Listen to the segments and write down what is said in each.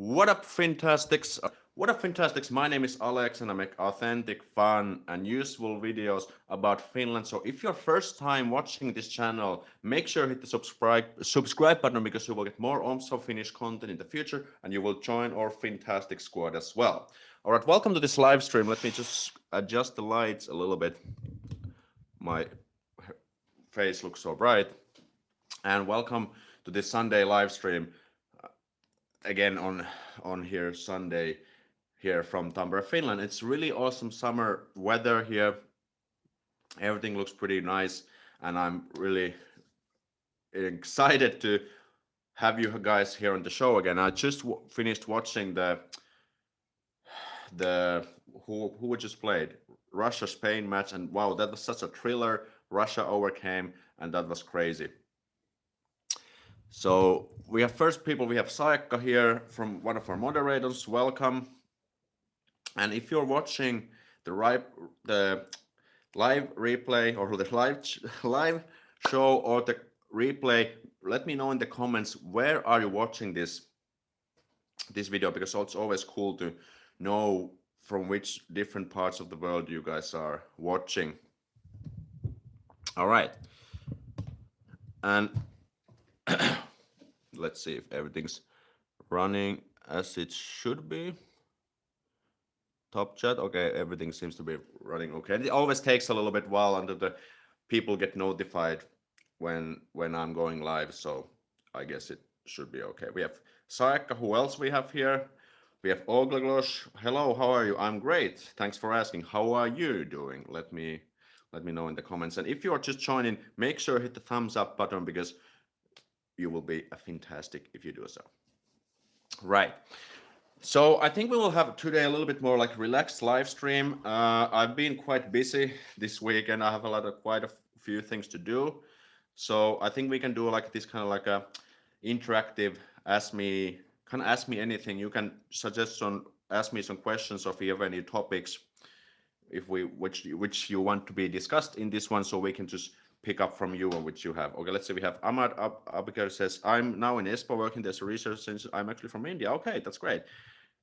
What up, Fintastics? What up, Fintastics? My name is Alex, and I make authentic, fun, and useful videos about Finland. So, if you're first time watching this channel, make sure hit the subscribe button because you will get more also Finnish content in the future, and you will join our Fintastic squad as well. All right, welcome to this live stream. Let me just adjust the lights a little bit. My face looks so bright, and welcome to this Sunday live stream again on here Sunday here from Tampere, Finland. It's really awesome summer weather here. Everything looks pretty nice, and I'm really excited to have you guys here on the show again. I just finished watching the who we just played Russia Spain match, and wow, that was such a thriller. Russia overcame, and that was crazy. So we have first people. We have Saekka here from one of our moderators. Welcome. And if you're watching the live replay or the live show or the replay, let me know in the comments where are you watching this video, because it's always cool to know from which different parts of the world you guys are watching. All right. And let's see if everything's running as it should be. Top chat. Okay, everything seems to be running okay. And it always takes a little bit while until the people get notified when I'm going live. So I guess it should be okay. We have Saekka. Who else we have here? We have Oglaglosh. Hello, how are you? I'm great. Thanks for asking. How are you doing? Let me know in the comments. And if you are just joining, make sure hit the thumbs up button because you will be a fantastic if you do so. Right. So I think we will have today a little bit more like relaxed live stream. I've been quite busy this week and I have quite a few things to do. So I think we can do like this kind of like a interactive ask me anything. You can ask me some questions, or if you have any topics which you want to be discussed in this one, so we can just pick up from you on which you have. Okay, let's say we have Ahmad Abikar says, I'm now in Espoo working as a researcher since I'm actually from India. Okay, that's great.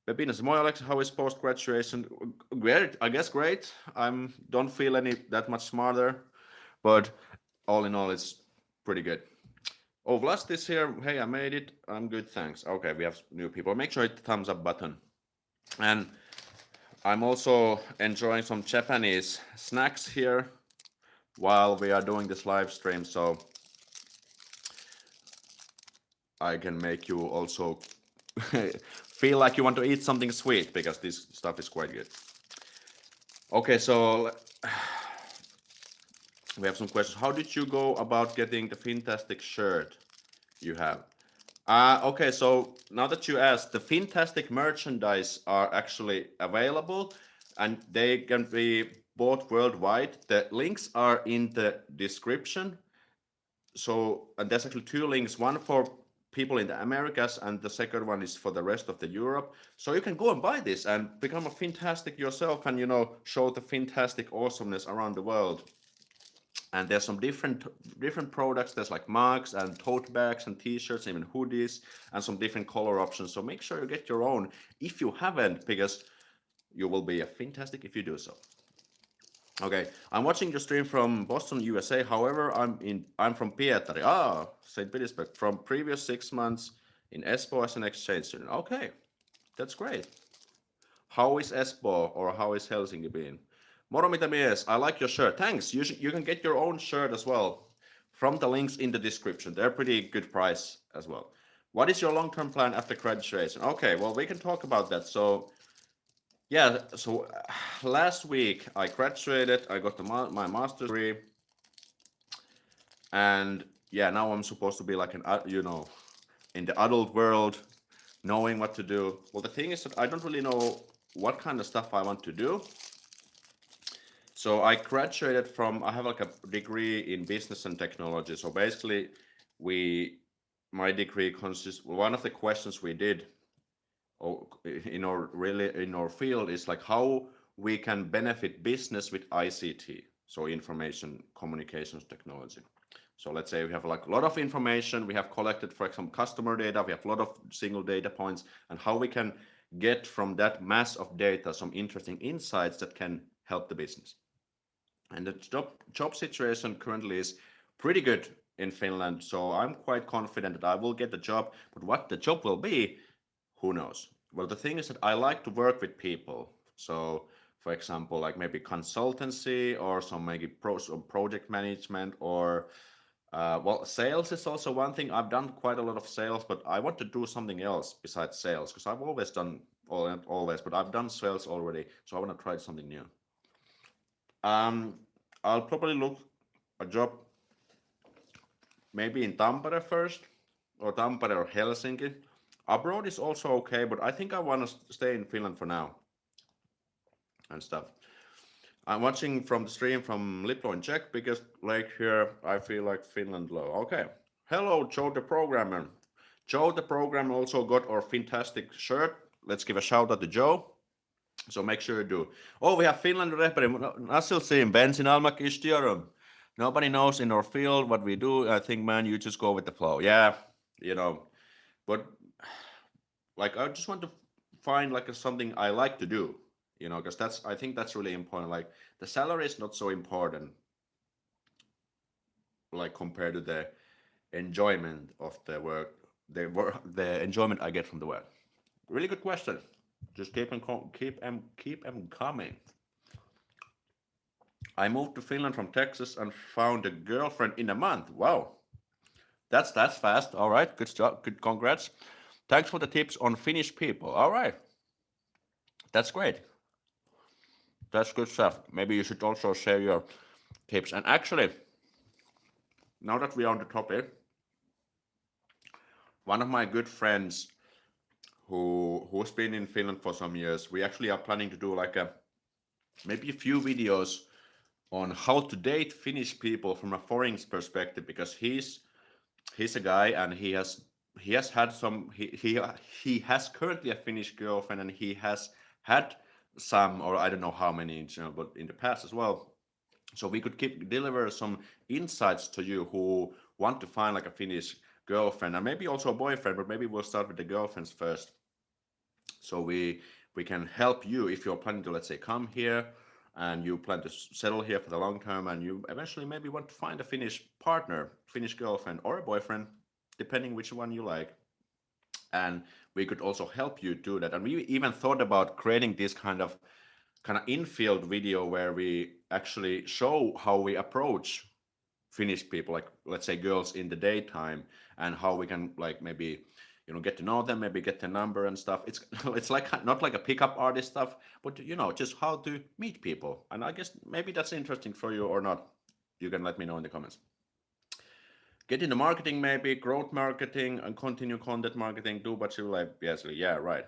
Pepina says, Alex, how is post-graduation? Great, I guess great. Don't feel any that much smarter, but all in all, it's pretty good. Oh, Vlast is here. Hey, I made it. I'm good, thanks. Okay, we have new people. Make sure hit the thumbs up button. And I'm also enjoying some Japanese snacks here while we are doing this live stream, so I can make you also feel like you want to eat something sweet, because this stuff is quite good. Okay, so we have some questions. How did you go about getting the Fintastic shirt you have? Okay, so now that you asked, the Fintastic merchandise are actually available and they can be bought worldwide. The links are in the description. So, and there's actually two links, one for people in the Americas and the second one is for the rest of the Europe. So you can go and buy this and become a Fintastic yourself and, show the Fintastic awesomeness around the world. And there's some different products. There's like mugs and tote bags and t-shirts, even hoodies, and some different color options. So make sure you get your own if you haven't, because you will be a Fintastic if you do so. Okay, I'm watching your stream from Boston, USA. However, I'm from Pietari. St. Petersburg. From previous 6 months in Espoo as an exchange student. Okay, that's great. How is Espoo or how is Helsinki been? Moro mitä mies, I like your shirt. Thanks. You can get your own shirt as well from the links in the description. They're pretty good price as well. What is your long-term plan after graduation? Okay, well, we can talk about that. So, yeah, so last week I graduated. I got my master's degree. And yeah, now I'm supposed to be like in the adult world, knowing what to do. Well, the thing is that I don't really know what kind of stuff I want to do. So I graduated I have like a degree in business and technology. So basically, my degree consists, one of the questions we did in our field is like how we can benefit business with ICT, so information communications technology. So let's say we have like a lot of information, we have collected, for example, customer data, we have a lot of single data points, and how we can get from that mass of data some interesting insights that can help the business. And the job situation currently is pretty good in Finland, so I'm quite confident that I will get the job. But what the job will be, who knows? Well, the thing is that I like to work with people. So, for example, like maybe consultancy or some maybe some project management or well, sales is also one thing. I've done quite a lot of sales, but I want to do something else besides sales because I've always done always, but I've done sales already, so I want to try something new. Um, I'll probably look a job maybe in Tampere first, or Tampere or Helsinki. Abroad is also okay, but I think I want to stay in Finland for now and stuff. I'm watching from the stream from Liplo in Czech because like here I feel like Finland low. Okay. Hello, Joe the programmer. Joe the programmer also got our fantastic shirt. Let's give a shout out to Joe. So make sure you do. Oh, we have Finland reperi. Nassilsiin Bensin Almakistiorum. Nobody knows in our field what we do. I think, man, you just go with the flow. Yeah, you know. But like, I just want to find like something I like to do. Because I think that's really important. Like, the salary is not so important, like compared to the enjoyment of the work, the enjoyment I get from the work. Really good question. Just keep them coming. I moved to Finland from Texas and found a girlfriend in a month. Wow, that's fast. All right, good job. Good, congrats. Thanks for the tips on Finnish people. All right, that's great. That's good stuff. Maybe you should also share your tips. And actually, now that we're on the topic, one of my good friends who's been in Finland for some years, we actually are planning to do like a maybe a few videos on how to date Finnish people from a foreign perspective because he's a guy and he has had some he has currently a Finnish girlfriend and he has had some or I don't know how many in general but in the past as well. So we could keep deliver some insights to you who want to find like a Finnish girlfriend and maybe also a boyfriend, but maybe we'll start with the girlfriends first. So we can help you if you're planning to let's say come here and you plan to settle here for the long term and you eventually maybe want to find a Finnish partner, Finnish girlfriend or a boyfriend, depending which one you like. And we could also help you do that. And we even thought about creating this kind of infield video where we actually show how we approach Finnish people, like let's say girls in the daytime, and how we can like maybe get to know them, maybe get their number and stuff. It's it's like not like a pickup artist stuff, but just how to meet people. And I guess maybe that's interesting for you or not. You can let me know in the comments. Get into marketing, maybe growth marketing, and continue content marketing. Do what you like. Yes, yeah, right.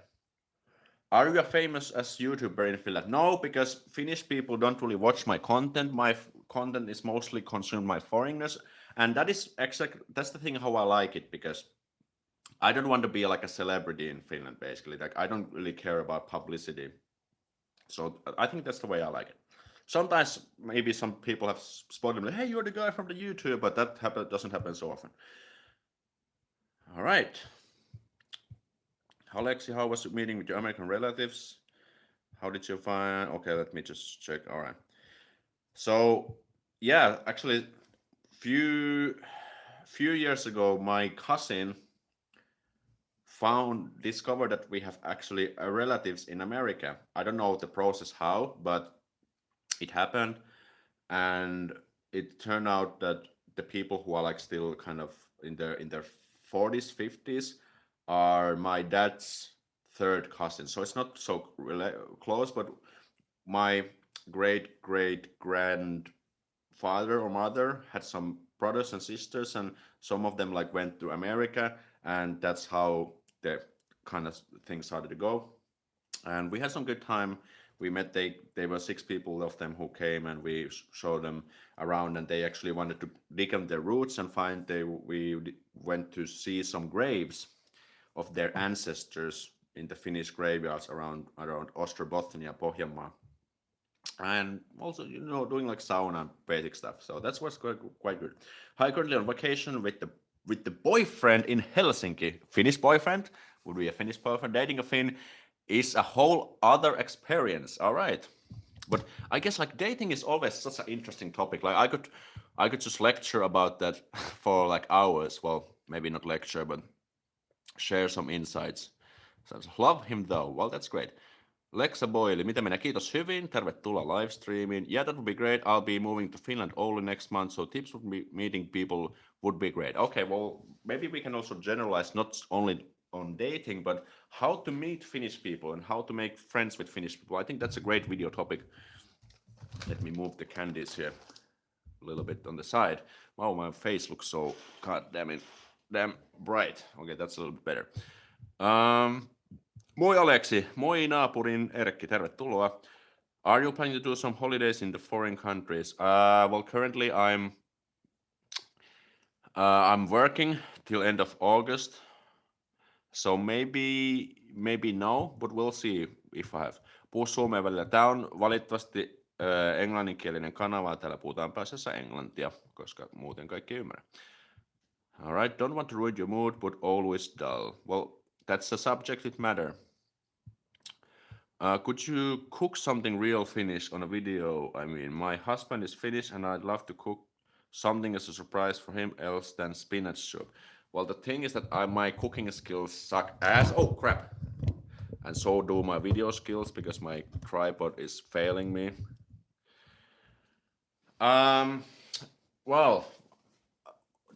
Are you a famous as YouTuber in Finland? No, because Finnish people don't really watch my content. My content is mostly consumed by foreigners, and that's the thing how I like it because I don't want to be like a celebrity in Finland. Basically, like I don't really care about publicity, so I think that's the way I like it. Sometimes maybe some people have spotted me, hey, you're the guy from the YouTube, but doesn't happen so often. All right, Aleksi, how was the meeting with your American relatives? How did you find? Okay, let me just check. All right. So yeah, actually, few years ago, my cousin discovered that we have actually relatives in America. I don't know the process how, but it happened, and it turned out that the people who are like still kind of in their 40s, 50s are my dad's third cousin. So it's not so close, but my great great grandfather or mother had some brothers and sisters and some of them like went to America and that's how the kind of thing started to go and we had some good time. We met they were six people of them who came and we showed them around and they actually wanted to dig on their roots and we went to see some graves of their ancestors in the Finnish graveyards around Ostrobothnia, Pohjanmaa, and also doing like sauna and basic stuff. So that's what's quite good. Hi, currently on vacation with the boyfriend in Helsinki. Finnish boyfriend would be a Finnish boyfriend. Dating a Finn is a whole other experience. All right, but I guess like dating is always such an interesting topic. Like I could just lecture about that for like hours. Well, maybe not lecture, but share some insights. So love him though. Well, that's great. Lexa Boyle, miten menee? Kiitos hyvin. Tervetuloa livestreamiin. Yeah, that would be great. I'll be moving to Finland only next month, so tips would be meeting people would be great. Okay, well, maybe we can also generalize not only on dating, but how to meet Finnish people and how to make friends with Finnish people. I think that's a great video topic. Let me move the candies here a little bit on the side. Wow, my face looks so damn bright. Okay, that's a little bit better. Moi Aleksi, moi naapurin Erkki, tervetuloa. Are you planning to do some holidays in the foreign countries? Well, currently I'm working till end of August, so maybe no, but we'll see if I have. Puhu suomea välillä. Tämä on valitettavasti englanninkielinen kanava, täällä puhutaan pääasiassa englantia, koska muuten kaikki ei ymmärrä. All right, don't want to ruin your mood, but always dull. Well, that's a subjective matter. Could you cook something real Finnish on a video? I mean, my husband is Finnish and I'd love to cook something as a surprise for him else than spinach soup. Well, the thing is that my cooking skills suck ass. Oh, crap. And so do my video skills because my tripod is failing me. Um, well,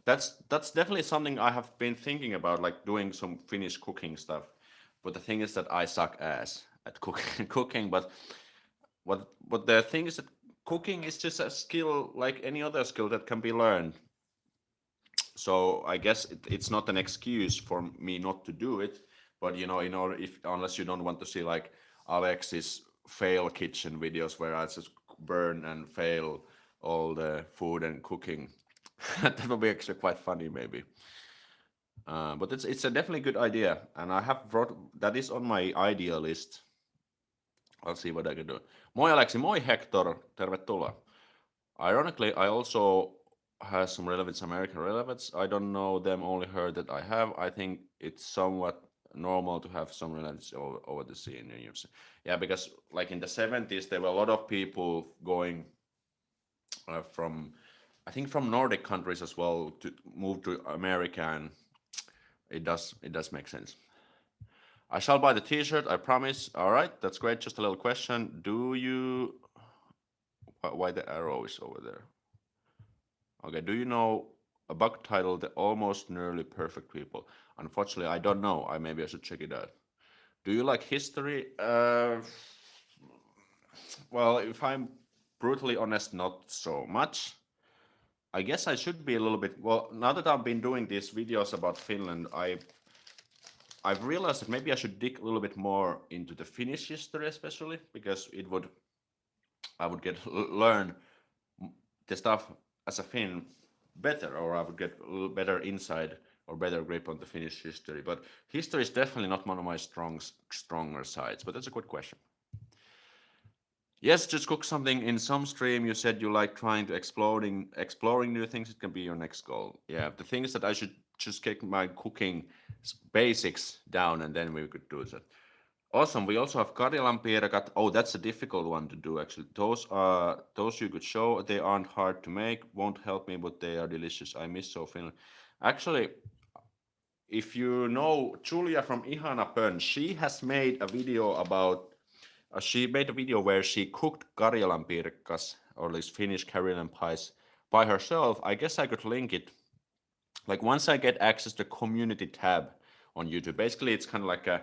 that's definitely something I have been thinking about, like doing some Finnish cooking stuff. But the thing is that I suck ass at cooking. But the thing is that cooking is just a skill like any other skill that can be learned. So I guess it's not an excuse for me not to do it. But if unless you don't want to see like Aleksi's fail kitchen videos where I just burn and fail all the food and cooking, that would be actually quite funny maybe. But it's a definitely good idea, and I have brought that is on my idea list. I'll see what I can do. Moi Aleksi, moi Hector, tervetuloa. Ironically, I also have some relevance, American relevance. I don't know them, only heard that I have. I think it's somewhat normal to have some relevance over the sea in the news. Yeah, because like in the 70s, there were a lot of people going from, I think from Nordic countries as well to move to America, and it does make sense. I shall buy the T-shirt, I promise. All right, that's great. Just a little question: do you? Why the arrow is over there? Okay, do you know a book titled "The Almost Nearly Perfect People"? Unfortunately, I don't know. Maybe I should check it out. Do you like history? Well, if I'm brutally honest, not so much. I guess I should be a little bit. Well, now that I've been doing these videos about Finland, I've realized that maybe I should dig a little bit more into the Finnish history, especially because I would get learn the stuff as a Finn better, or I would get a little better insight or better grip on the Finnish history. But history is definitely not one of my stronger sides. But that's a good question. Yes, just cook something in some stream. You said you like trying to exploring new things. It can be your next goal. Yeah, the thing is that I should just get my cooking basics down, and then we could do that. Awesome. We also have Karjalan piirakat. Oh, that's a difficult one to do actually. Those you could show. They aren't hard to make. Won't help me, but they are delicious. I miss so Finland. Actually, if you know Julia from Ihana Pön, she has made a video about. She made a video where she cooked Karjalan piirakas, or at least Finnish Karjalan pies, by herself. I guess I could link it. Like once I get access to the community tab on YouTube, basically it's kind of like a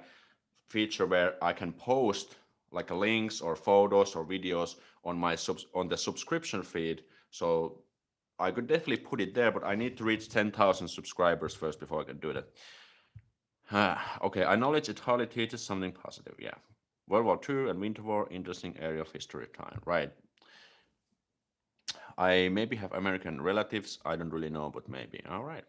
feature where I can post like links or photos or videos on on the subscription feed. So I could definitely put it there, but I need to reach 10,000 subscribers first before I can do that. Okay, I knowledge it hardly teaches something positive. Yeah, World War II and Winter War, interesting area of history time. Right. I maybe have American relatives. I don't really know, but maybe. All right.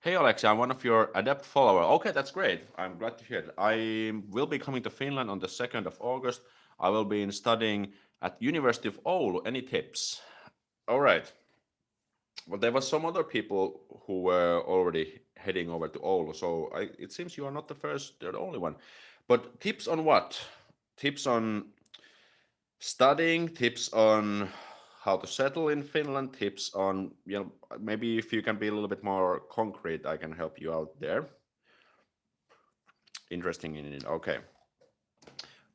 Hey Alexa, I'm one of your adept followers. Okay, that's great. I'm glad to hear that. I will be coming to Finland on the 2nd of August. I will be studying at University of Oulu. Any tips? All right. Well, there was some other people who were already heading over to Oulu, so it seems you are not the first, you're the only one. But tips on what? Tips on studying, tips on how to settle in Finland, tips on, maybe if you can be a little bit more concrete, I can help you out there. Interesting in it. Okay.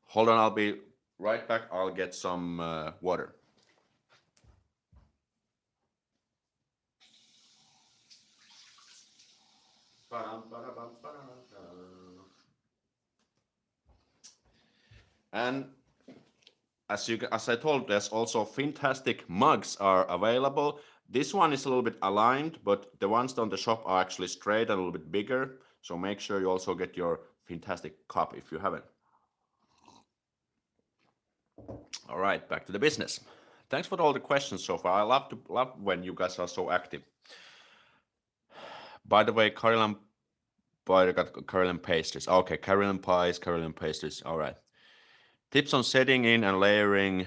Hold on, I'll be right back. I'll get some water. And as I told, there's also Fintastic mugs are available. This one is a little bit aligned, but the ones on the shop are actually straight and a little bit bigger. So make sure you also get your Fintastic cup if you haven't. All right, back to the business. Thanks for all the questions so far. I love when you guys are so active. By the way, Karelen got Karelen pastries. Okay, Karelen pies, Karelen pastries. All right. Tips on setting in and layering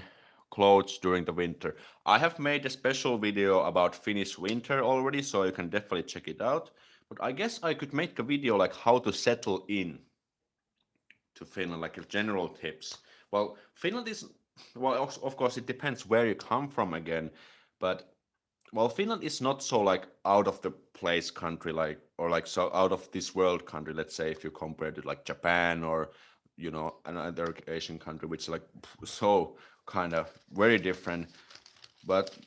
clothes during the winter. I have made a special video about Finnish winter already, so you can definitely check it out. But I guess I could make a video like how to settle in to Finland, like general tips. Well, Finland is, well, of course, it depends where you come from again, but well, Finland is not so like out of the place country, like or like so out of this world country. Let's say if you compare it to like Japan or another Asian country, which is like so kind of very different. But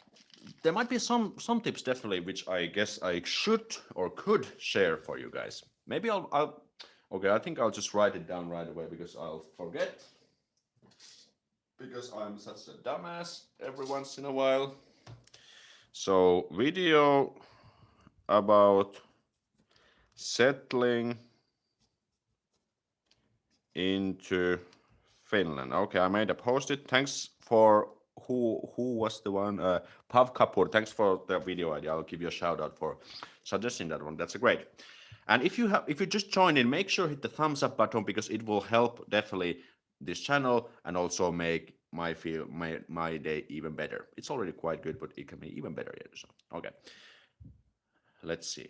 there might be some tips definitely, which I guess I should or could share for you guys. Maybe I'll okay. I think I'll just write it down right away because I'll forget. Because I'm such a dumbass every once in a while. So, video about settling into Finland. Okay, I made a post-it. Thanks for who was the one? Pav Kapoor. Thanks for the video idea. I'll give you a shout out for suggesting that one. That's a great. And if you just joined in, make sure hit the thumbs up button because it will help definitely this channel and also make my day even better. It's already quite good, but it can be even better. Yeah, so, okay. Let's see.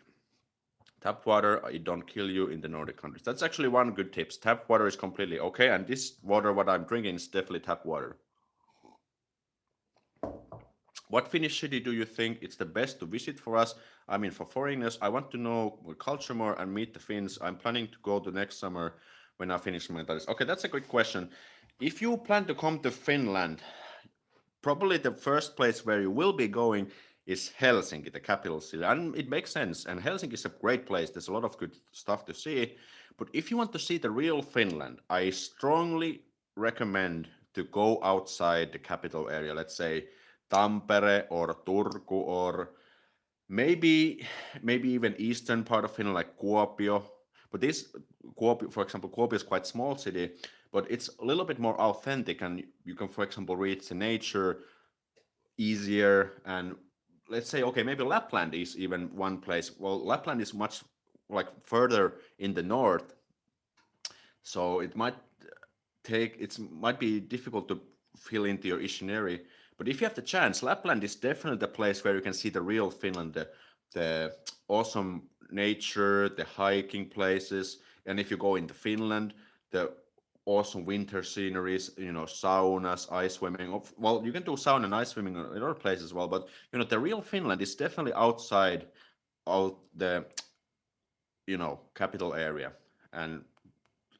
Tap water, it don't kill you in the Nordic countries. That's actually one good tips. Tap water is completely okay, and this water what I'm drinking is definitely tap water. What Finnish city do you think it's the best to visit for us? I mean, for foreigners, I want to know the culture more and meet the Finns. I'm planning to go to next summer when I finish my studies. Okay, that's a good question. If you plan to come to Finland, probably the first place where you will be going is Helsinki, the capital city. And it makes sense. And Helsinki is a great place. There's a lot of good stuff to see. But if you want to see the real Finland, I strongly recommend to go outside the capital area. Let's say Tampere or Turku or maybe even eastern part of Finland like Kuopio. But this Kuopio, for example, Kuopio is quite small city, but it's a little bit more authentic, and you can, for example, reach the nature easier. And let's say, okay, maybe Lapland is even one place. Well, Lapland is much like further in the north, so it might be difficult to fill into your itinerary. But if you have the chance, Lapland is definitely the place where you can see the real Finland, the awesome nature, the hiking places, and if you go into Finland, the awesome winter sceneries, saunas, ice swimming. Well, you can do sauna and ice swimming in other places as well, but the real Finland is definitely outside out the capital area. And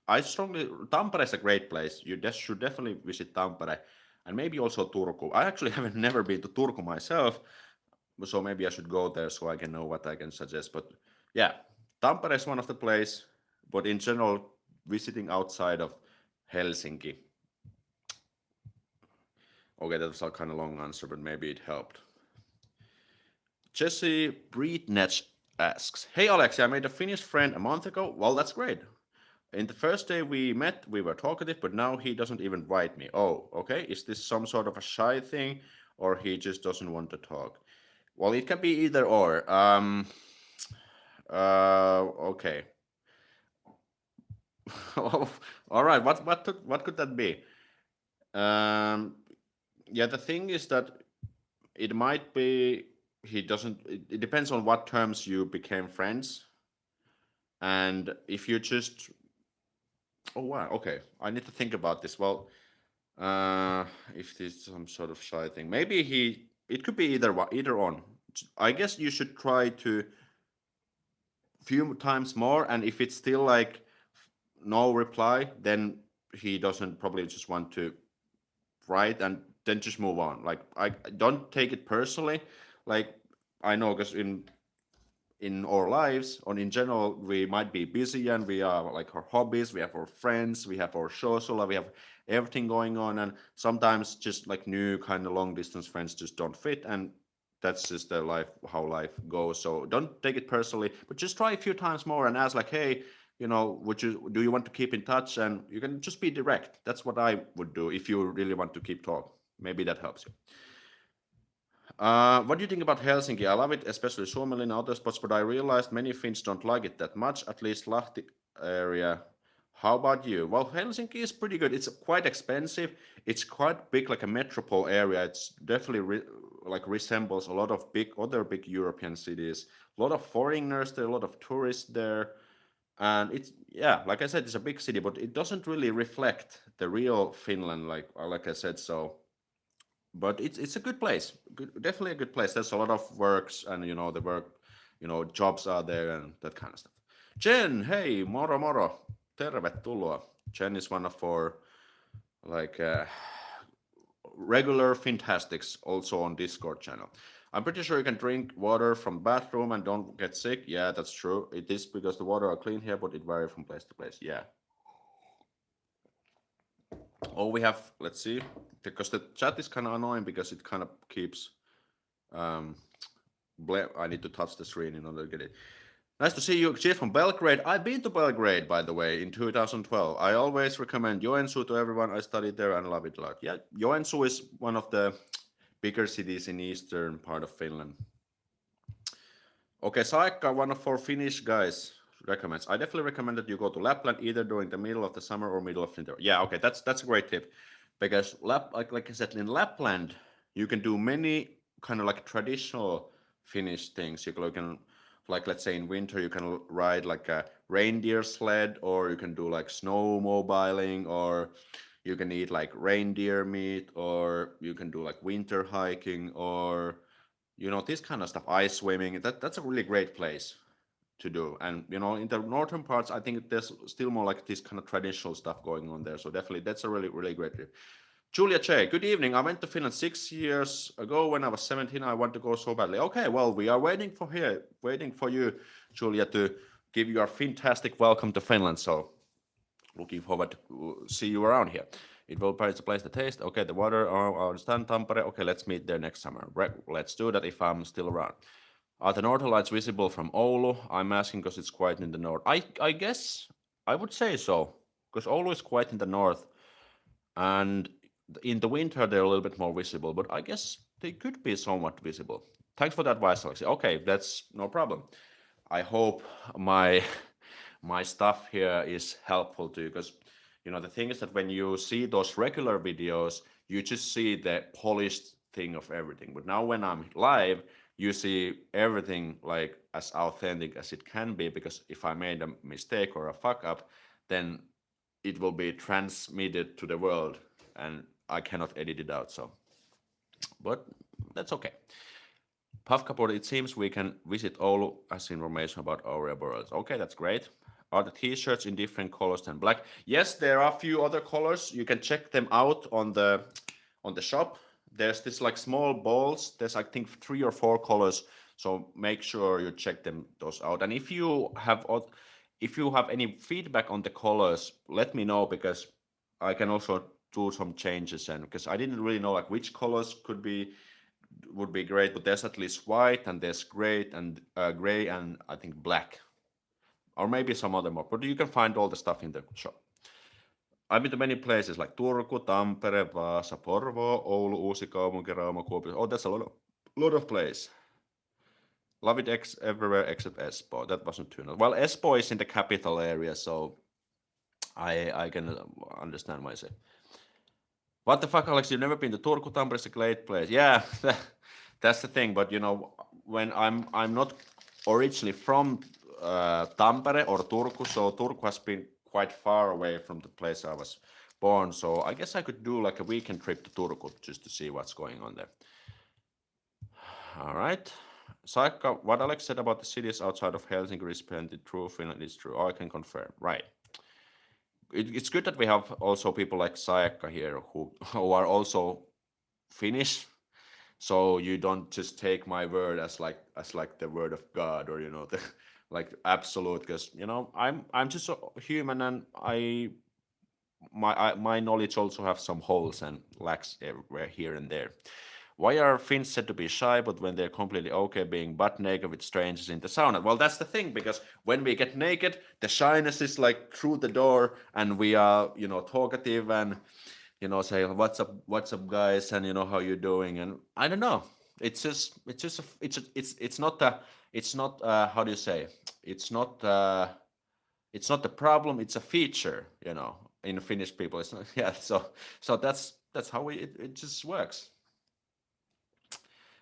Tampere is a great place. You just should definitely visit Tampere and maybe also Turku. I actually haven't never been to Turku myself, so maybe I should go there so I can know what I can suggest. But yeah, Tampere is one of the place, but in general, visiting outside of Helsinki. Okay, that was a kind of long answer, but maybe it helped. Jesse Breednetch asks, "Hey Aleksi, I made a Finnish friend a month ago. Well, that's great. In the first day we met, we were talkative, but now he doesn't even write me. Oh, okay. Is this some sort of a shy thing, or he just doesn't want to talk? Well, it can be either or. Okay. All right. What could that be? Um, yeah, the thing is that it might be he doesn't. It depends on what terms you became friends, and if you just. Oh wow. Okay, I need to think about this. Well, if this is some sort of shy thing, maybe he. It could be either on. I guess you should try to few times more, and if it's still like no reply, then he doesn't probably just want to write, and then just move on. Like I don't take it personally. Like I know because in our lives or in general we might be busy and we are like our hobbies, we have our friends, we have our social life, we have everything going on, and sometimes just like new kind of long distance friends just don't fit, and that's just the life how life goes. So don't take it personally, but just try a few times more and ask like, hey, would you do you want to keep in touch, and you can just be direct. That's what I would do if you really want to keep talk. Maybe that helps you. What do you think about Helsinki? I love it, especially Suomi and other spots, but I realized many Finns don't like it that much, at least Lahti area. How about you? Well, Helsinki is pretty good. It's quite expensive. It's quite big, like a metropole area. It's definitely like resembles a lot of other big European cities. A lot of foreigners there, a lot of tourists there, and it's yeah, like I said, it's a big city, but it doesn't really reflect the real Finland, like I said. So but it's a good place. Definitely a good place. There's a lot of works, and the work, jobs are there and that kind of stuff. Jen, hey, moro moro, tervetuloa. Jen is one of our like regular Fintastics, also on Discord channel. I'm pretty sure you can drink water from bathroom and don't get sick. Yeah, that's true. It is because the water are clean here, but it varies from place to place. Yeah. Oh, we have. Let's see, because the chat is kind of annoying because it kind of keeps um, I need to touch the screen in order to get it. Nice to see you, Jeff from Belgrade. I've been to Belgrade, by the way, in 2012. I always recommend Joensuu to everyone. I studied there and love it a lot. Yeah, Joensuu is one of the bigger cities in eastern part of Finland. Okay, Saikka, one of our Finnish guys, recommends. I definitely recommend that you go to Lapland either during the middle of the summer or middle of winter. Yeah, okay, that's a great tip, because like I said, in Lapland you can do many kind of like traditional Finnish things. You can like, let's say in winter you can ride like a reindeer sled, or you can do like snowmobiling, or you can eat like reindeer meat, or you can do like winter hiking, or this kind of stuff, ice swimming. That's a really great place to do. And in the northern parts, I think there's still more like this kind of traditional stuff going on there. So definitely, that's a really really great trip. Julia Che, good evening. I went to Finland 6 years ago when I was 17. I want to go so badly. Okay, well, we are waiting for you, Julia, to give you a fantastic welcome to Finland. So looking forward to see you around here. It will price the place the taste. Okay, the water. Oh, I understand Tampere. Okay, let's meet there next summer. Let's do that if I'm still around. Are the northern lights visible from Oulu? I'm asking because it's quite in the north. I guess I would say so, because Oulu is quite in the north, and in the winter they're a little bit more visible. But I guess they could be somewhat visible. Thanks for that advice, Aleksi. Okay, that's no problem. I hope my my stuff here is helpful to you, because the thing is that when you see those regular videos, you just see the polished thing of everything. But now when I'm live, you see everything like as authentic as it can be, because if I made a mistake or a fuck up, then it will be transmitted to the world and I cannot edit it out. So, but that's okay. Puffcaport, it seems we can visit all as information about our worlds. Okay, that's great. Are the t-shirts in different colors than black? Yes, there are a few other colors. You can check them out on the shop. There's this like small balls. There's I think 3 or 4 colors. So make sure you check those out. And if you have any feedback on the colors, let me know, because I can also do some changes, and because I didn't really know like which colors would be great, but there's at least white, and there's gray, and I think black, or maybe some other more. But you can find all the stuff in the shop. I've been to many places like Turku, Tampere, Vaasa, Porvoo, Oulu, Uusikaupunki, Rauma, Kuopio. Oh, that's a lot of place. Love it everywhere except Espoo. That wasn't too nice. Well, Espoo is in the capital area, so I can understand why I say. What the fuck, Alex? You've never been to Turku? Tampere is a great place. Yeah, that's the thing. But you know, when I'm not originally from Tampere or Turku, so Turku has been quite far away from the place I was born. So I guess I could do like a weekend trip to Turku just to see what's going on there. All right. Saikka, what Alex said about the cities outside of Helsinki is plenty true. Finland is true. I can confirm. Right. It's good that we have also people like Saikka here who are also Finnish. So you don't just take my word as like the word of God, or you know, the like absolute, because you know I'm just a human, and my knowledge also have some holes and lacks everywhere here and there. Why are Finns said to be shy, but when they're completely okay being butt naked with strangers in the sauna? Well, that's the thing, because when we get naked, the shyness is like through the door, and we are, you know, talkative, and you know, say what's up, guys, and you know how you're doing, and I don't know. It's not a, it's not how do you say? It's not it's not the problem. It's a feature, you know. In Finnish people, it's not, yeah. So that's how it just works.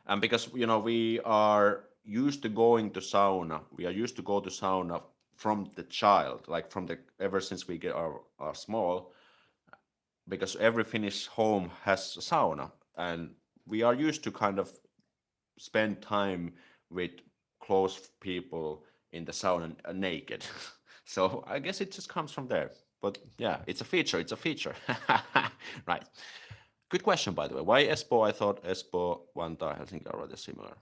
And because you know we are used to going to sauna, we are used to go to sauna from the child, like from the ever since we get are small, because every Finnish home has a sauna, and we are used to kind of spend time with close people in the sauna naked. So I guess it just comes from there. But yeah, it's a feature. It's a feature. Right. Good question, by the way. Why Espoo? I thought Espoo, Vantaa, Helsinki are rather similar.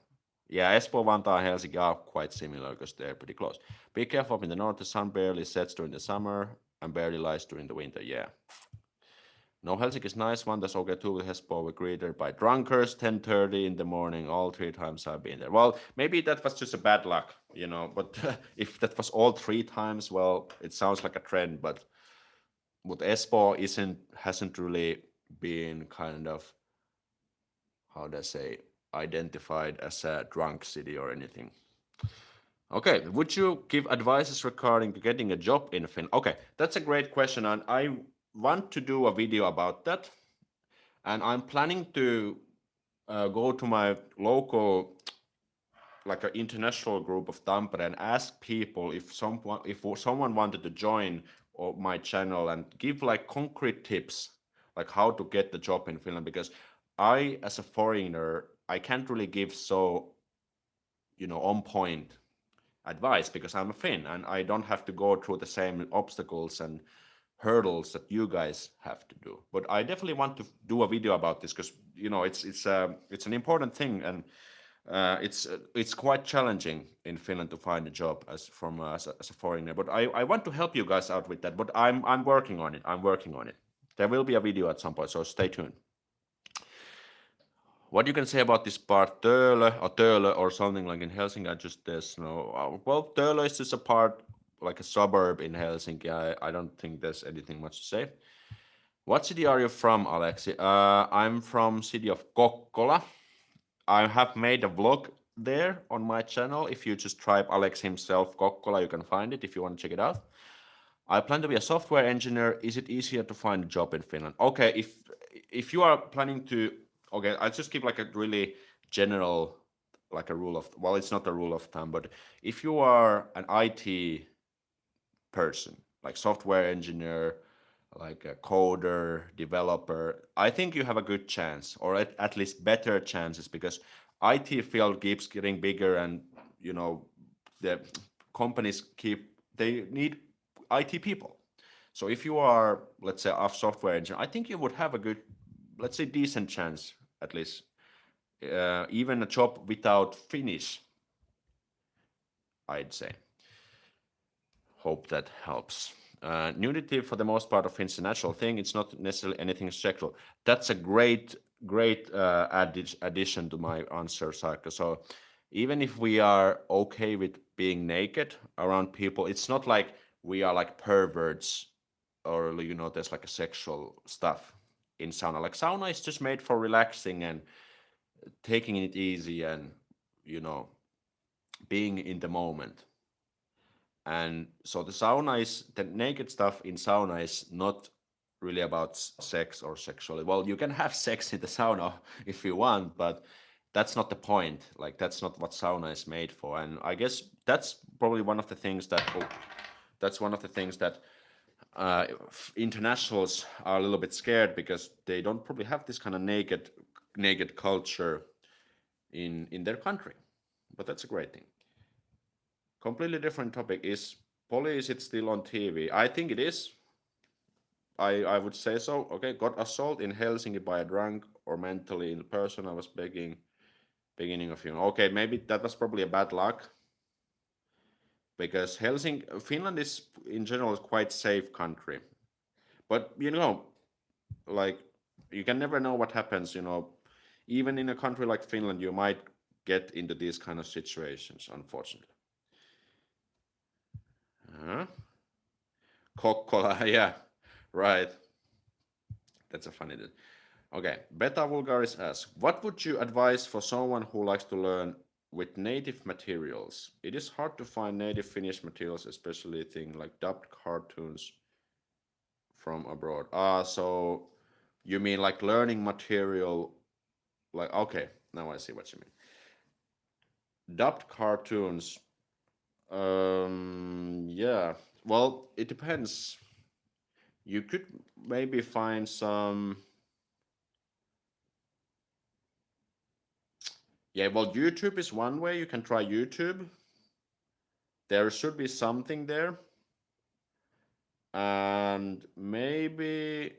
Yeah, Espoo, Vantaa, and Helsinki are quite similar because they're pretty close. Be careful up in the north. The sun barely sets during the summer and barely lies during the winter. Yeah. No, Helsinki is nice one. That's okay too. With Espoo, we're greeted by drunkards 10:30 in the morning. All 3 times I've been there. Well, maybe that was just a bad luck, you know. But if that was all 3 times, well, it sounds like a trend. But Espoo hasn't really been kind of, how do I say, identified as a drunk city or anything. Okay, would you give advices regarding getting a job in Finland? Okay, that's a great question, and I want to do a video about that. And I'm planning to go to my local, like an international group of Tampere, and ask people if someone wanted to join my channel and give like concrete tips, like how to get the job in Finland, because I, as a foreigner, I can't really give so, you know, on point advice because I'm a Finn and I don't have to go through the same obstacles and hurdles that you guys have to do. But I definitely want to do a video about this because you know it's an important thing, and it's quite challenging in Finland to find a job as a foreigner. But I want to help you guys out with that. But I'm working on it. I'm working on it. There will be a video at some point, so stay tuned. What you can say about this part, Töölö or something like in Helsinki? I just there's no. Well, Töölö is just a part, like a suburb in Helsinki. I don't think there's anything much to say. What city are you from, Aleksi? I'm from city of Kokkola. I have made a vlog there on my channel. If you just type Alex himself Kokkola, you can find it if you want to check it out. I plan to be a software engineer. Is it easier to find a job in Finland? Okay, if you are planning to, okay, I'll just give like a really general, like a rule of, well, it's not a rule of thumb, but if you are an IT person, like software engineer, like a coder, developer, I think you have a good chance, or at least better chances, because IT field keeps getting bigger, and you know the companies they need IT people. So if you are, let's say, a software engineer, I think you would have a good, let's say, decent chance at least, even a job without Finnish, I'd say. Hope that helps. Nudity, for the most part of Finns, is a natural thing. It's not necessarily anything sexual. That's a great addition to my answer, Saika. So even if we are okay with being naked around people, it's not like we are like perverts, or you know, there's like a sexual stuff in sauna. Like sauna is just made for relaxing and taking it easy, and you know, being in the moment. And so the naked stuff in sauna is not really about sex or sexuality. Well, you can have sex in the sauna if you want, but that's not the point. Like that's not what sauna is made for. And I guess that's probably one of the things that that's one of the things that internationals are a little bit scared because they don't probably have this kind of naked culture in their country. But that's a great thing. Completely different topic. Is police it still on TV? I think it is. I would say so. Okay, got assault in Helsinki by a drunk or mentally ill person. I was beginning of you. Okay, maybe that was probably a bad luck because Finland is in general quite safe country. But like you can never know what happens. Even in a country like Finland, you might get into these kind of situations. Unfortunately. Uh-huh. Kokkola, yeah, right. That's a funny. Okay, Beta Vulgaris asks, what would you advise for someone who likes to learn with native materials? It is hard to find native Finnish materials, especially things like dubbed cartoons from abroad. So you mean like learning material? Like, okay, now I see what you mean. Dubbed cartoons. Yeah. Well, it depends. You could maybe find some. Yeah, well, YouTube is one way. You can try YouTube. There should be something there. And maybe.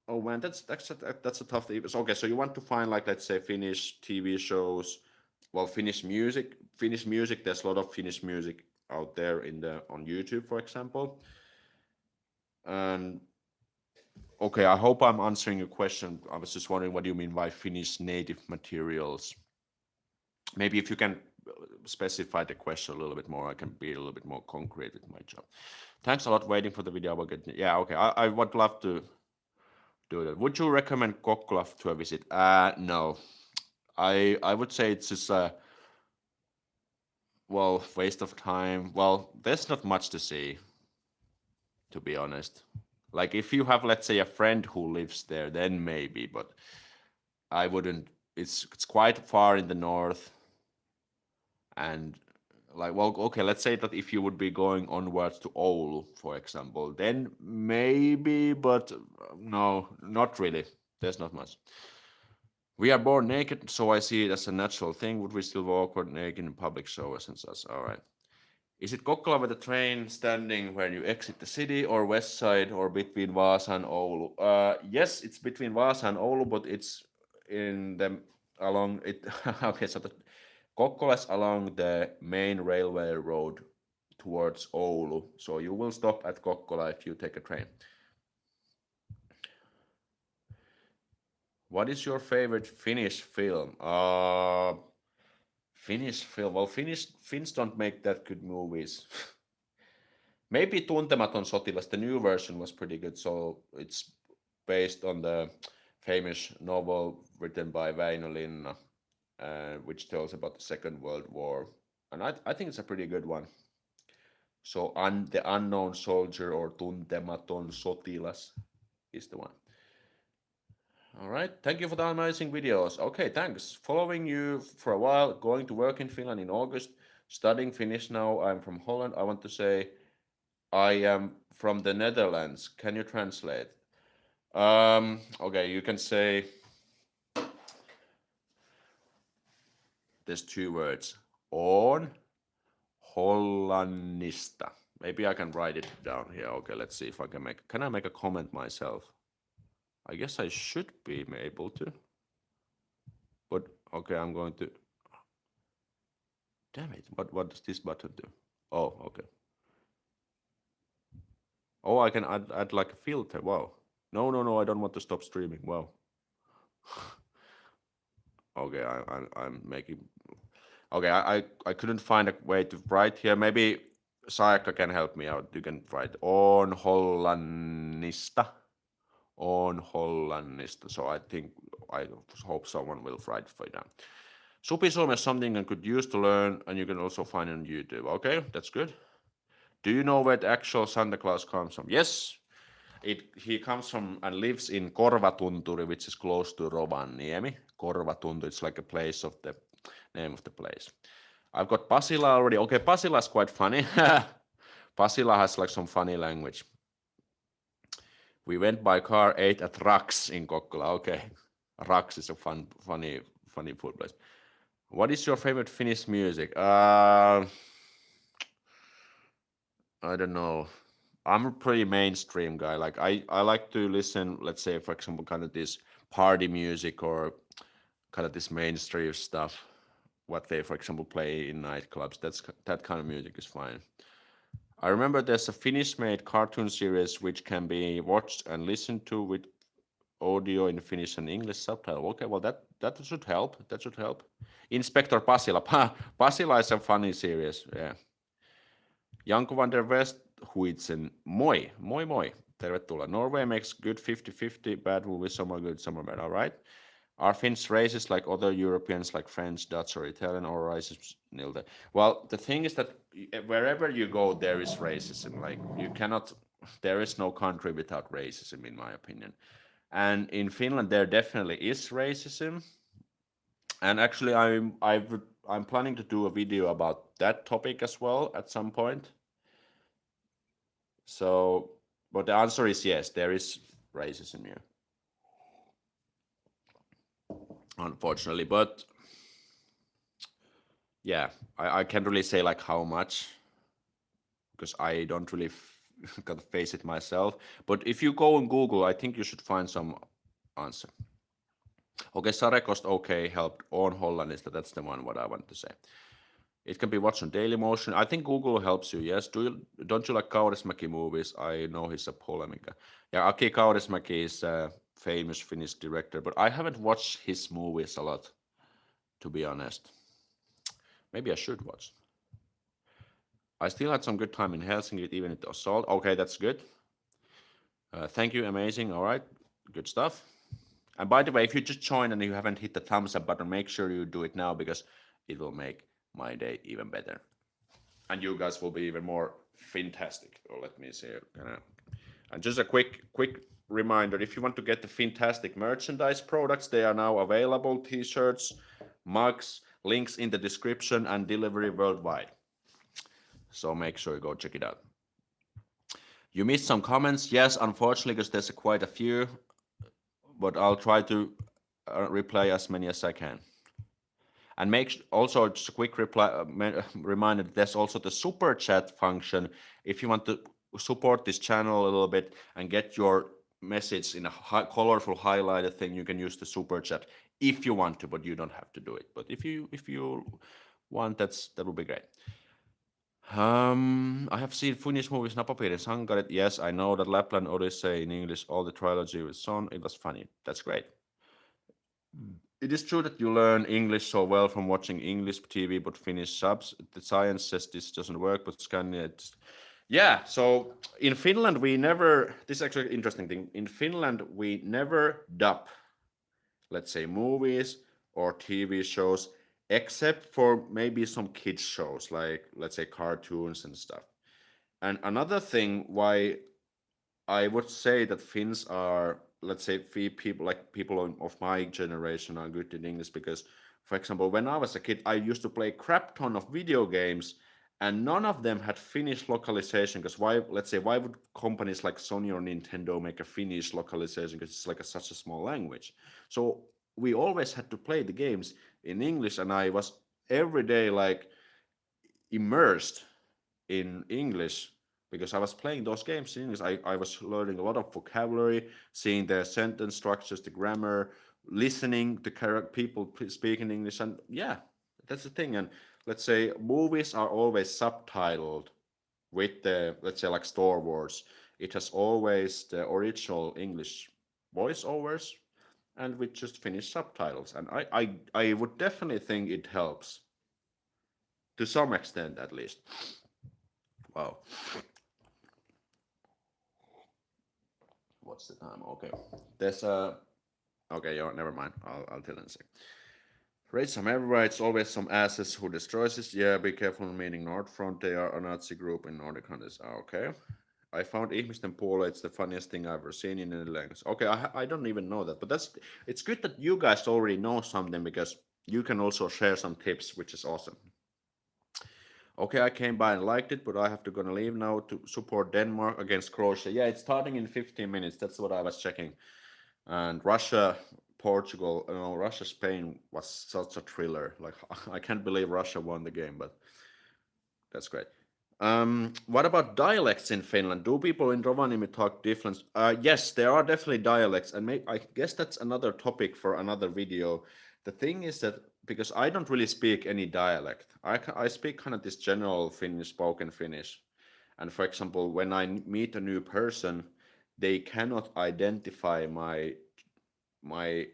Oh man, that's a tough thing. Okay, so you want to find like let's say Finnish TV shows, well Finnish music. Finnish music. There's a lot of Finnish music out there on YouTube, for example. And okay, I hope I'm answering your question. I was just wondering what do you mean by Finnish native materials? Maybe if you can specify the question a little bit more, I can be a little bit more concrete with my job. Thanks a lot waiting for the video. Yeah, okay. I would love to do that. Would you recommend Kokkola to a visit? No. I would say it's just a well waste of time. Well, there's not much to see, to be honest. Like if you have let's say a friend who lives there, then maybe, but I wouldn't. It's quite far in the north, and like well okay, let's say that if you would be going onwards to Oulu, for example, then maybe, but no, not really. There's not much. We are born naked, so I see it as a natural thing. Would we still walk awkward naked in public showers and such? All right. Is it Kokkola with the train standing when you exit the city, or west side, or between Vaasa and Oulu? Yes, it's between Vaasa and Oulu, but it's in the along it. Okay, so the Kokkola is along the main railway road towards Oulu. So you will stop at Kokkola if you take a train. What is your favorite Finnish film? Finnish film. Well, Finns don't make that good movies. Maybe Tuntematon Sotilas, the new version was pretty good. So it's based on the famous novel written by Väinö Linna, which tells about the Second World War. And I think it's a pretty good one. So the unknown soldier or Tuntematon Sotilas is the one. All right. Thank you for the amazing videos. Okay, thanks. Following you for a while, going to work in Finland in August, studying Finnish now. I'm from Holland. I want to say I am from the Netherlands. Can you translate? Okay, you can say there's two words. On Hollannista. Maybe I can write it down here. Okay, let's see if I can I make a comment myself? I guess I should be able to. But okay, I'm going to. Damn it! What does this button do? Oh, okay. Oh, I can add like a filter. Wow. No, I don't want to stop streaming. Wow. Okay, I'm making. Okay, I couldn't find a way to write here. Maybe Saika can help me out. You can write on Hollannista. On Hollannista. So I hope someone will write for you down. Supisolm is something I could use to learn, and you can also find it on YouTube. Okay, that's good. Do you know where the actual Santa Claus comes from? Yes. He comes from and lives in Korvatunturi, which is close to Rovaniemi. Korvatunturi, it's like a place of the name of the place. I've got Pasila already. Okay, Pasila's quite funny. Pasila has like some funny language. We went by car, ate at Raks in Kokkola. Okay, Raks is a funny food place. What is your favorite Finnish music? I don't know. I'm a pretty mainstream guy. Like I like to listen, let's say, for example, kind of this party music or kind of this mainstream stuff. What they, for example, play in nightclubs. That kind of music is fine. I remember there's a Finnish-made cartoon series which can be watched and listened to with audio in Finnish and English subtitle. Okay, well that should help. That should help. Inspector Pasila. Pasila is a funny series. Yeah. Janko van der Westhuizen. Moi, moi moi. Tervetuloa. Norway makes good 50-50, bad movies, some are good, some are bad. All right. Are Finns racist like other Europeans, like French, Dutch, or Italian, or racist? Nilde. Well, the thing is that wherever you go, there is racism. Like you cannot. There is no country without racism, in my opinion. And in Finland, there definitely is racism. And actually, I'm planning to do a video about that topic as well at some point. So, but the answer is yes, there is racism here, unfortunately. But yeah, I can't really say like how much because I don't really kind of face it myself. But if you go on Google, I think you should find some answer. Okay, Sarekost okay helped on Hollandista. That's the one what I want to say. It can be watched on Daily Motion. I think Google helps you. Yes. Don't you like Kaurismäki movies? I know he's a polemica. Yeah, Aki Kaurismäki is a famous Finnish director, but I haven't watched his movies a lot, to be honest. Maybe I should watch. I still had some good time in Helsinki, even at the assault. Okay, that's good. Thank you, amazing. All right, good stuff. And by the way, if you just joined and you haven't hit the thumbs up button, make sure you do it now because it will make my day even better. And you guys will be even more fantastic. Oh, let me see. And just a quick reminder: if you want to get the Fintastic merchandise products, they are now available. T-shirts, mugs, links in the description, and delivery worldwide. So make sure you go check it out. You missed some comments, yes, unfortunately, because there's quite a few, but I'll try to reply as many as I can. And make also just a quick reminder that there's also the super chat function if you want to support this channel a little bit and get your message in a colorful highlighted thing. You can use the super chat if you want to, but you don't have to do it. But if you want, that would be great. I have seen Finnish movies Napapiirin Sankarit. Yes, I know that Lapland Odyssey in English, all the trilogy with Son. It was funny. That's great. It is true that you learn English so well from watching English TV but Finnish subs. The science says this doesn't work, but Scandinavia. Yeah, so in Finland we never. This is actually an interesting thing. In Finland we never dub, let's say, movies or TV shows, except for maybe some kids shows like, let's say, cartoons and stuff. And another thing why I would say that Finns are, let's say, people like people of my generation are good in English because, for example, when I was a kid, I used to play crap ton of video games, and none of them had Finnish localization. Because why? Let's say, why would companies like Sony or Nintendo make a Finnish localization? Because it's like such a small language. So we always had to play the games in English, and I was every day like immersed in English because I was playing those games in English. I was learning a lot of vocabulary, seeing the sentence structures, the grammar, listening to people speaking English. And yeah, that's the thing. And let's say movies are always subtitled with the, let's say, like Star Wars. It has always the original English voiceovers and with just Finnish subtitles. And I would definitely think it helps to some extent at least. Wow. What's the time? Okay. There's a. Okay, yeah, never mind. I'll tell in a sec. Raise some everywhere. It's always some asses who destroys it. Yeah, be careful meaning North Front. They are a Nazi group in Nordic countries. Okay. I found ihmisten puolue. It's the funniest thing I've ever seen in any language. Okay, I don't even know that, but it's good that you guys already know something because you can also share some tips, which is awesome. Okay, I came by and liked it, but I have to gonna leave now to support Denmark against Croatia. Yeah, it's starting in 15 minutes. That's what I was checking. And Russia, Portugal, no, Russia, Spain was such a thriller. Like I can't believe Russia won the game, but that's great. What about dialects in Finland? Do people in Rovaniemi talk different? Yes, there are definitely dialects, and I guess that's another topic for another video. The thing is that because I don't really speak any dialect, I speak kind of this general Finnish, spoken Finnish. And for example, when I meet a new person, they cannot identify my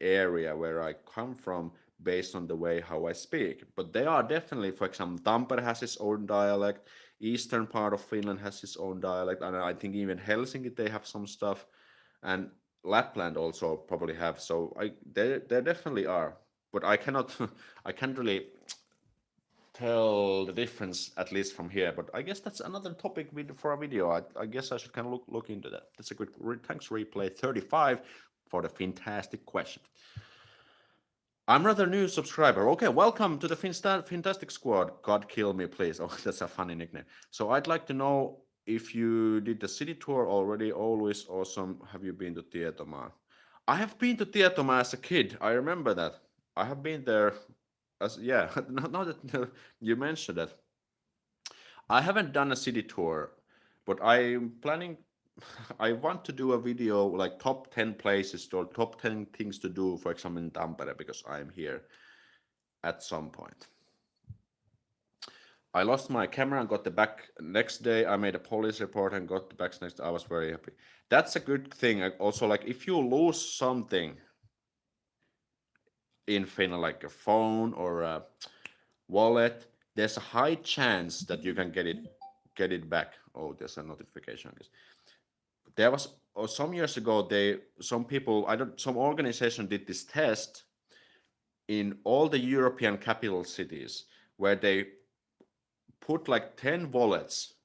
area where I come from based on the way how I speak. But they are definitely, for example, Tampere has its own dialect, eastern part of Finland has its own dialect, and I think even Helsinki they have some stuff, and Lapland also probably have. So there definitely are, but I cannot I can't really tell the difference at least from here. But I guess that's another topic for a video. I guess I should kind of look into that. That's a good thanks replay 35 for the fantastic question. I'm rather new subscriber. Okay, welcome to the Fintastic Squad. God kill me, please. Oh, that's a funny nickname. So I'd like to know if you did the city tour already. Always awesome. Have you been to Tietomaa? I have been to Tietomaa as a kid. I remember that. I have been there as yeah. Now that you mentioned that, I haven't done a city tour, but I'm planning. I want to do a video like top 10 places or top 10 things to do, for example, in Tampere, because I'm here at some point. I lost my camera and got the back next day. I made a police report and got the back next day. I was very happy. That's a good thing. Also, like if you lose something in Finland, like a phone or a wallet, there's a high chance that you can get it back. Oh, there's a notification. There was some years ago. Some people some organization did this test in all the European capital cities where they put like 10 wallets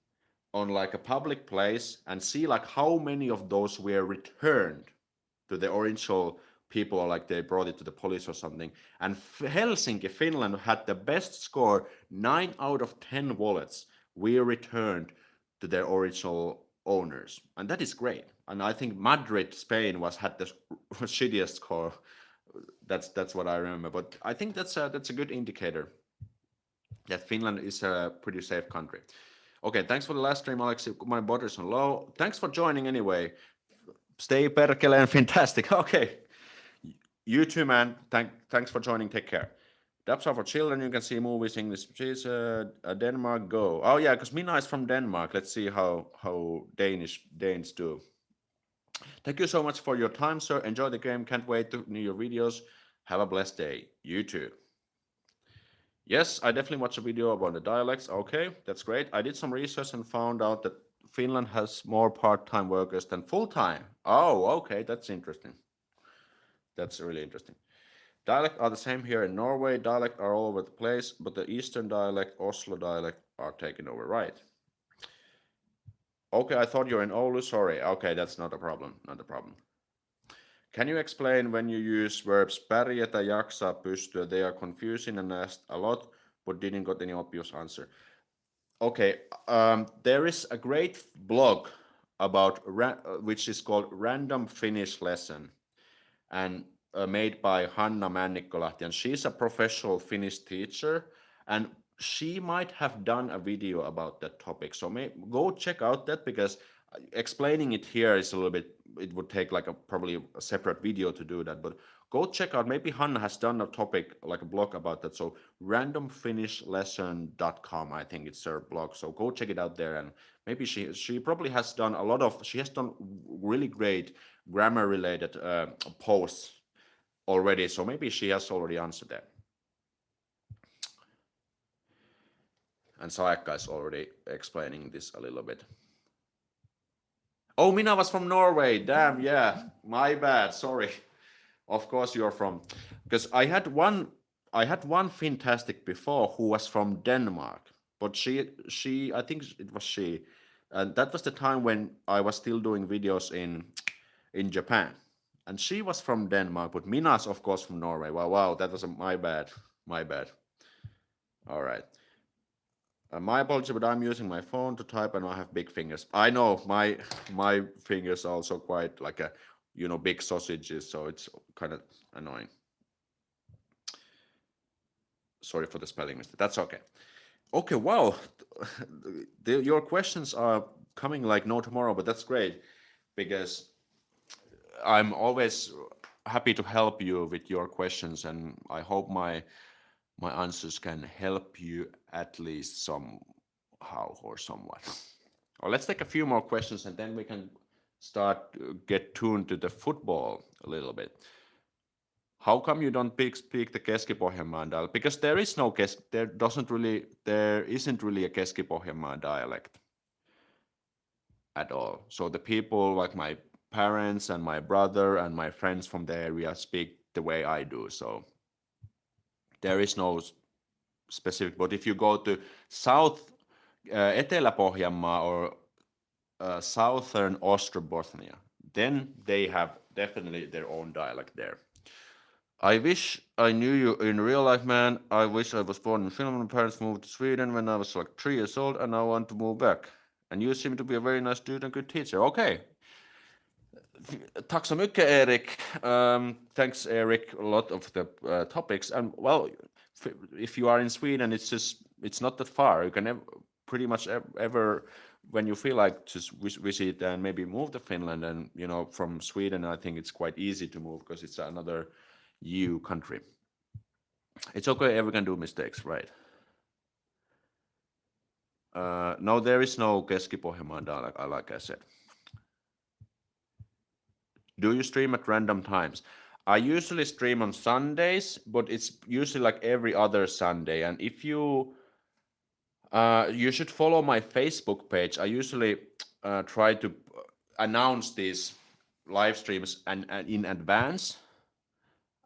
on like a public place and see like how many of those were returned to the original people, or like they brought it to the police or something. And Helsinki, Finland had the best score. 9 out of 10 wallets were returned to their original owners, and that is great. And I think Madrid, Spain, had the shittiest score. That's what I remember. But I think that's a good indicator that Finland is a pretty safe country. Okay, thanks for the last stream, Aleksi. My borders are low. Thanks for joining anyway. Stay perkele and fantastic. Okay. You too, man. Thanks for joining. Take care. Dubs are for children. You can see movies English. Please, Denmark, go. Oh yeah, because Mina is from Denmark. Let's see how Danes do. Thank you so much for your time, sir. Enjoy the game. Can't wait to new your videos. Have a blessed day. You too. Yes, I definitely watched a video about the dialects. Okay, that's great. I did some research and found out that Finland has more part-time workers than full-time. Oh, okay, that's interesting. That's really interesting. Dialect are the same here in Norway. Dialect are all over the place, but the Eastern dialect, Oslo dialect, are taken over, right? Okay, I thought you're in Oulu. Sorry. Okay, that's not a problem. Not a problem. Can you explain when you use verbs pärjätä, jaksaa, pystyä? They are confusing and asked a lot, but didn't got any obvious answer. Okay, there is a great blog about which is called Random Finnish Lesson, and made by Hanna Männikkolahti, and she's a professional Finnish teacher, and she might have done a video about that topic. So go check out that, because explaining it here is a little bit. It would take like probably a separate video to do that, but go check out. Maybe Hanna has done a topic like a blog about that. So randomfinishlesson.com, I think it's her blog. So go check it out there, and maybe she probably has done a lot of. She has done really great grammar related posts already. So maybe she has already answered that. And Saekka is already explaining this a little bit. Oh, Mina was from Norway. Damn, yeah. My bad. Sorry. Of course you're from, because I had one Fintastic before who was from Denmark, but she I think it was she, And that was the time when I was still doing videos in Japan. And she was from Denmark, but Minas, of course, from Norway. Wow, wow, that was my bad. My bad. All right. My apology, but I'm using my phone to type and I have big fingers. I know my fingers are also quite like a big sausages, so it's kind of annoying. Sorry for the spelling mistake. That's okay. Okay, wow. Your questions are coming like no tomorrow, but that's great because I'm always happy to help you with your questions, and I hope my answers can help you at least somehow or somewhat. Well, let's take a few more questions, and then we can start get tuned to the football a little bit. How come you don't speak the Keski-Pohjanmaan dialect? Because there isn't really a Keski-Pohjanmaan dialect at all. So the people like my parents and my brother and my friends from the area speak the way I do. So there is no specific. But if you go to South Etelä-Pohjanmaa or Southern Ostrobothnia, then they have definitely their own dialect there. I wish I knew you in real life, man. I wish I was born in Finland. My parents moved to Sweden when I was like 3 years old, and I want to move back. And you seem to be a very nice dude and good teacher. Okay. Tack så mycket, Eric. Thanks, Eric. A lot of the topics, and well, if you are in Sweden, it's not that far. You can pretty much ever when you feel like just visit and maybe move to Finland, and from Sweden, I think it's quite easy to move because it's another EU country. It's okay, everyone can do mistakes, right? No, there is no Keski-Pohjanmaan dialect, like I said. Do you stream at random times? I usually stream on Sundays, but it's usually like every other Sunday. And if you should follow my Facebook page. I usually try to announce these live streams and in advance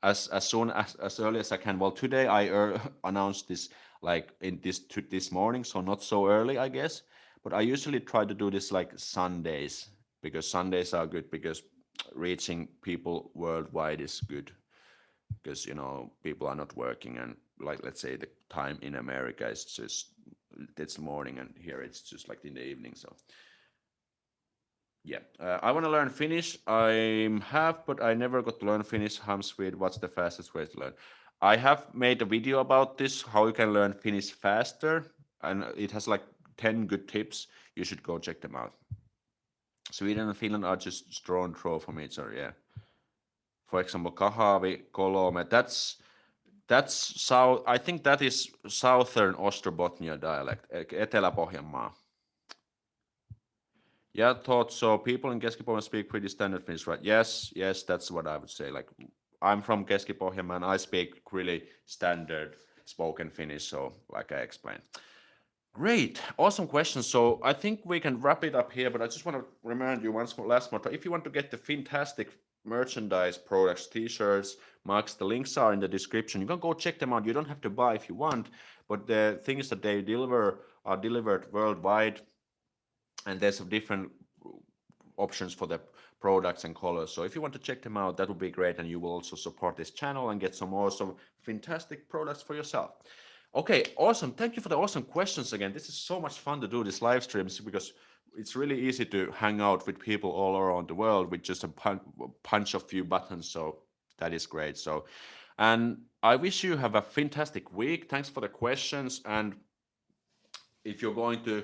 as soon as early as I can. Well, today I announced this like in this morning, so not so early, I guess. But I usually try to do this like Sundays because Sundays are good because reaching people worldwide is good because people are not working, and like let's say the time in America is just it's morning and here it's just like in the evening. So yeah, I want to learn Finnish. I have, but I never got to learn Finnish. Hamsweed, what's the fastest way to learn? I have made a video about this, how you can learn Finnish faster, and it has like 10 good tips. You should go check them out. Sweden and Finland are just strong throw from each other, yeah. For example, Kahavi, Kolome, that's south. I think that is Southern Ostrobothnia dialect, Etelä-Pohjanmaa. Yeah, thought so. People in Keski-Pohjanmaa speak pretty standard Finnish, right? Yes, that's what I would say. Like, I'm from Keski-Pohjanmaa and I speak really standard spoken Finnish, so like I explained. Great, awesome question. So I think we can wrap it up here, but I just want to remind you once more, last more time. If you want to get the Finntastic merchandise products, t-shirts, mugs, the links are in the description. You can go check them out. You don't have to buy if you want, but the things that they deliver are delivered worldwide, and there's different options for the products and colors. So if you want to check them out, that would be great, and you will also support this channel and get some awesome fantastic products for yourself. Okay, awesome. Thank you for the awesome questions again. This is so much fun to do these live streams because it's really easy to hang out with people all around the world with just a punch of few buttons. So that is great. So, and I wish you have a fantastic week. Thanks for the questions. And if you're going to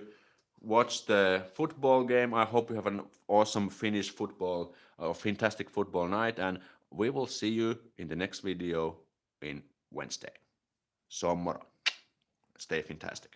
watch the football game, I hope you have an awesome Finnish football or fantastic football night. And we will see you in the next video in Wednesday. So moro. Stay fantastic.